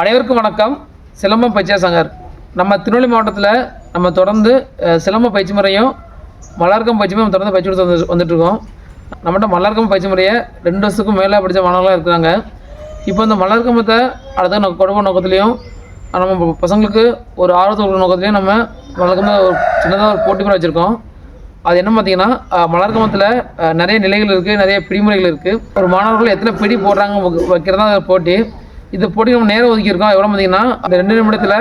அனைவருக்கும் வணக்கம். சிலம்பம் பயிற்சி சங்கர் நம்ம திருநெல்வேலி மாவட்டத்தில் நம்ம தொடர்ந்து சிலம்ப பயிற்சி முறையும் மலர்க்கம் பயிற்சியும் நம்ம தொடர்ந்து பயிற்சி கொடுத்து வந்துட்டுருக்கோம். நம்மகிட்ட மலர்க்கம் பயிற்சி முறையை 2 வருஷத்துக்கும் மேலே படித்த மாணவர்களாக இருக்கிறாங்க. இப்போ இந்த மலர்க்கம்பத்தை அடுத்த கொடுக்கும் நோக்கத்துலேயும் நம்ம பசங்களுக்கு ஒரு ஆர்வத்தை கொடுக்குற நோக்கத்துலேயும் நம்ம மலர்க்கம்பை ஒரு சின்னதாக ஒரு போட்டி கூட வச்சுருக்கோம். அது என்ன பார்த்தீங்கன்னா, மலர்க்கம்பத்தில் நிறைய நிலைகள் இருக்குது, நிறைய பிடிமுறைகள் இருக்குது. ஒரு மாணவர்கள் எத்தனை பிடி போடுறாங்க வைக்கிறதா போட்டி. இந்த போட்டி நம்ம நேரம் ஒதுக்கியிருக்கோம். எவ்வளோ பார்த்தீங்கன்னா, அந்த 2 நிமிடத்தில்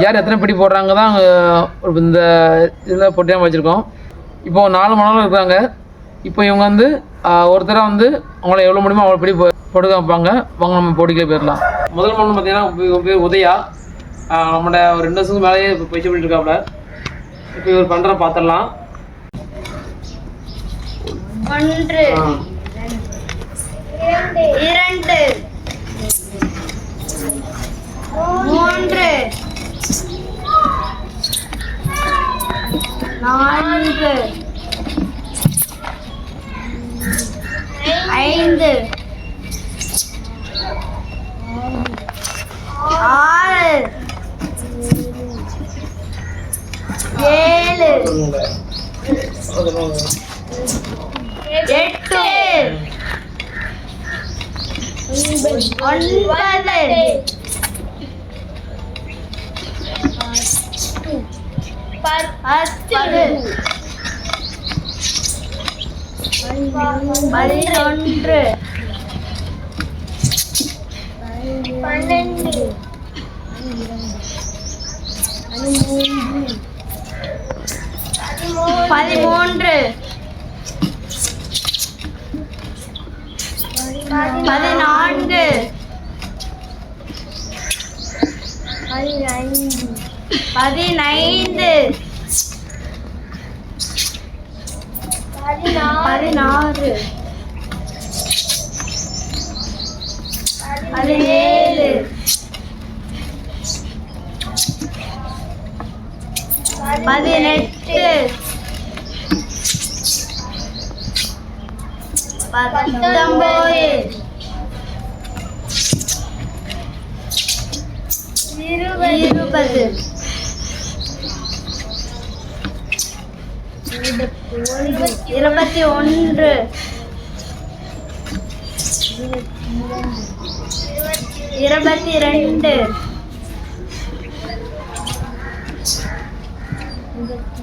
யார் எத்தனை பிடி போடுறாங்க தான் இந்த இதில் போட்டியாக வச்சுருக்கோம். இப்போது 4 மாணவர்கள் இருக்கிறாங்க. இப்போ இவங்க ஒருத்தராக அவங்கள எவ்வளோ முடியுமோ அவ்வளோ பிடி போட்டு வைப்பாங்க. வாங்க நம்ம போட்டிகளே போயிடலாம். முதல் மாணவன் பார்த்தீங்கன்னா பேர் உதயா. நம்மளோட ஒரு 2 வருஷத்துக்கு மேலேயே இப்போ பயிற்சி பண்ணிட்டு இருக்காப்புல. இப்போ இவர் பண்ணுற பார்த்துடலாம். 1 2 3 4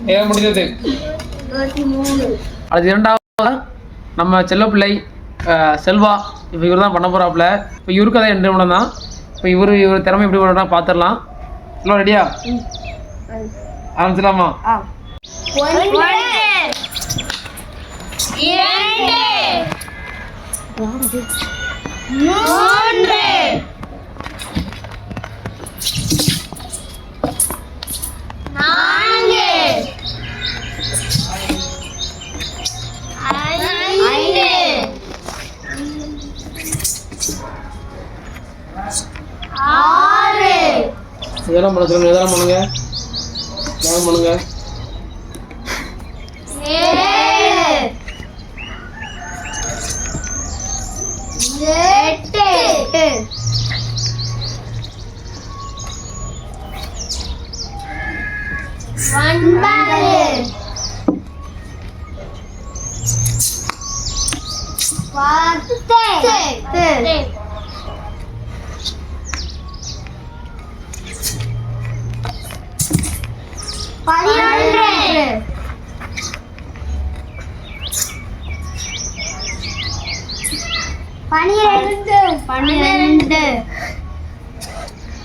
5 முடிந்தது. அது இரண்டாவது நம்ம செல்லப்பிள்ளை செல்வா. இப்போ இவர் தான் பண்ண போகிறாப்புல. இப்போ இவருக்கு அதே 2 நிமிடம் தான். இப்போ இவர் திறமை எப்படி பண்ணுறா பார்த்துடலாம். எல்லாம் ரெடியா? ஆரம்பிச்சிடலாமா? 1 2 3 இதெல்லாம் பண்ண சொல்லுங்க. இதெல்லாம் பண்ணுங்க. இதெல்லாம் பண்ணுங்க.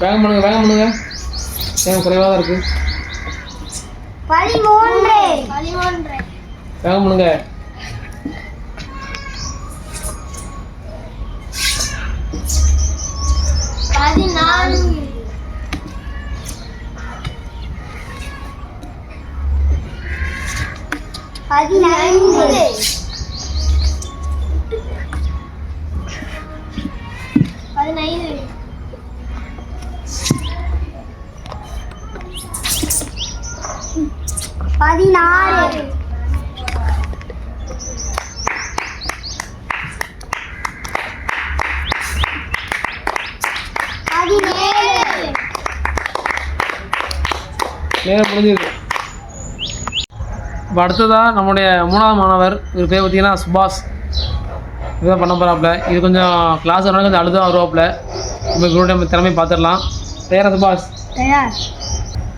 12 வேகம் பண்ணுங்க. வேகம் குறைவாக தான் இருக்கு. 13 வேகம் பண்ணுங்க. 14 17 நேரம் முடிஞ்சது. இப்போ அடுத்ததாக நம்முடைய 3வது மாணவர் இவர் பேர் பார்த்தீங்கன்னா சுபாஷ். இதுதான் பண்ண போகிறாப்புல. இது கொஞ்சம் கிளாஸ் வரணும் கொஞ்சம் அழுதான் வருவாப்புல. நம்ம இவருடைய திறமை பார்த்துடலாம். தயாரா சுபாஷ்? தயார்.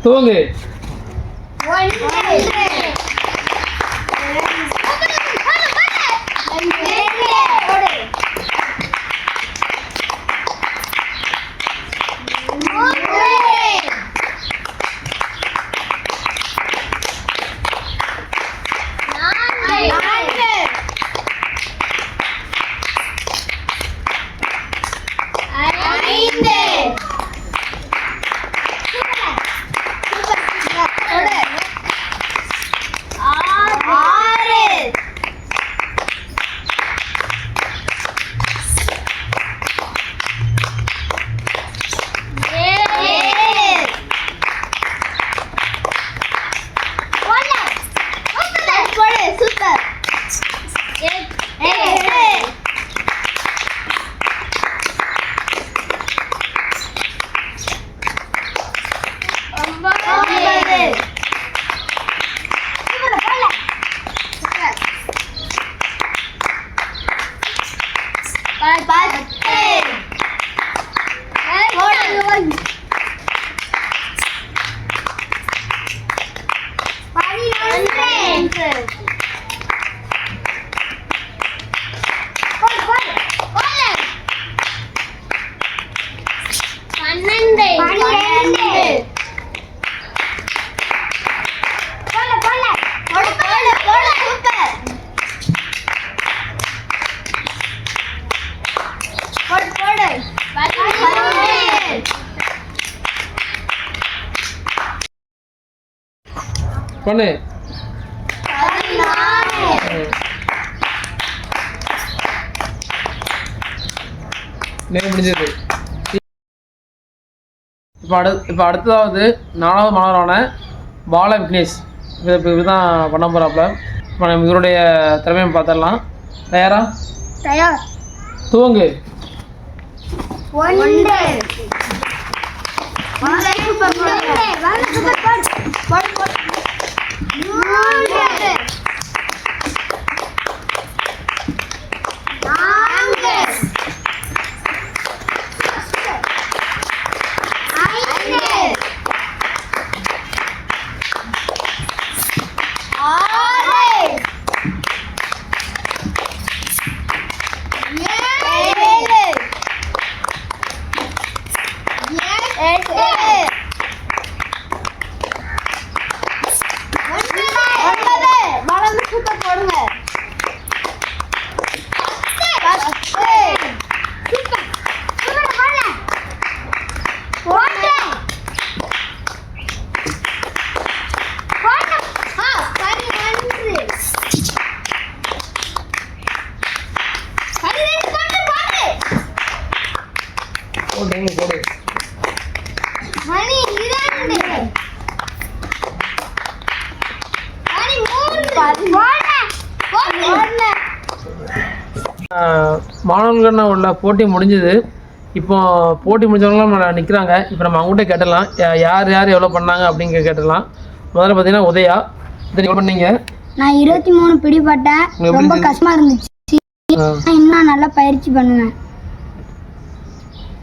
துவங்கு. பண்ணு. நேரம் முடிஞ்சது. இப்போ அடுத்ததாவது 4வது மாணவரான பால விக்னேஷ். இவர் தான் பண்ண போகிறாப்புல. இப்போ நம்ம இவருடைய திறமையை பார்த்துடலாம். தயாரா? தயார். துவங்கு. போடு. மாணவர்கள்னா உள்ள போட்டி முடிஞ்சது. இப்போ போட்டி முடிஞ்சவங்களாம் நம்ம நிற்கிறாங்க. இப்போ நம்ம அவங்ககிட்ட கேட்டலாம் யார் யார் எவ்வளோ பண்ணாங்க அப்படிங்க கேட்டலாம். முதல்ல பார்த்தீங்கன்னா உதயா. இது எவ்வளோ பண்ணீங்க? நான் 23 பிடிபட்டேன். ரொம்ப கஷ்டமா இருந்துச்சு. இன்னும் நல்லா பயிற்சி பண்ணுவேன்.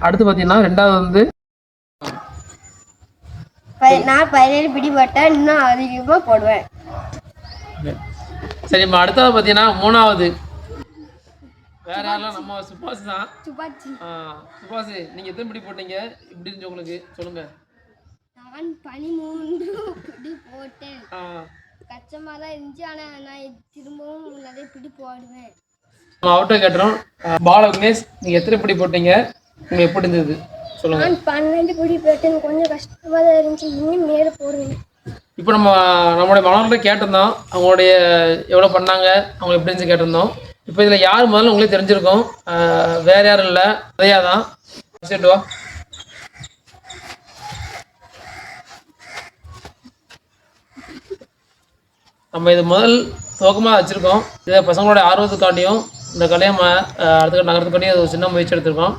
அடுத்து பார்த்தீங்கன்னா 2வது வந்து நான் 17 பிடிபட்டேன். இன்னும் அதிகமாக போடுவேன். சரி, இப்போ அடுத்தது பார்த்தீங்கன்னா 3வது வேற யாரெல்லாம் நம்ம சுபாஷ் தான். சுபாஷ், நீங்கள் எத்தனை பிடி போட்டீங்க? இப்படி இருந்துச்சு உங்களுக்கு சொல்லுங்க. நான் 13 பிடி போட்டேன். கஷ்டமாக தான் இருந்துச்சு. ஆனால் நான் திரும்பவும் நிறைய பிடி போடுவேன். நம்ம அவர்கிட்ட கேட்டுறோம். பால விக்னேஷ், நீங்கள் எத்தனை பிடி போட்டீங்க? உங்களுக்கு எப்படி இருந்தது சொல்லுங்க. நான் 12 பிடி போட்டேன். கொஞ்சம் கஷ்டமாக தான் இருந்துச்சு. இன்னும் மேலே போடுவேன். இப்போ நம்மளுடைய மாணவர்கிட்ட கேட்டிருந்தோம் அவங்களுடைய எவ்வளோ பண்ணாங்க, அவங்க எப்படி இருந்துச்சு கேட்டிருந்தோம். இப்போ இதில் யார் முதல்ல உங்களுக்கு தெரிஞ்சிருக்கோம். வேறு யாரும் இல்லை, உதயா தான். வா. நம்ம இது முதல் துவக்கமாக வச்சுருக்கோம். இதை பசங்களோட ஆர்வத்துக்காண்டியும் இந்த கலையை அடுத்த நகரத்துக்காண்டியும் அது ஒரு சின்ன முயற்சி எடுத்திருக்கோம்.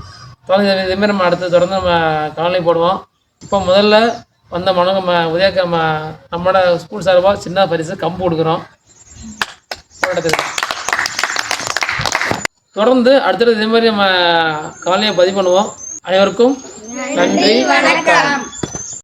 தொடர்ந்து இதேமாரி நம்ம அடுத்து தொடர்ந்து நம்ம காணொலி போடுவோம். இப்போ முதல்ல வந்த நம்ம உதயக்க நம்மளோட ஸ்கூல் சார்பாக சின்ன பரிசு கம்பு கொடுக்குறோம். தொடர்ந்து அடுத்தது இதே மாதிரி நம்ம காலையை பதிவு பண்ணுவோம். அனைவருக்கும் நன்றி, வணக்கம்.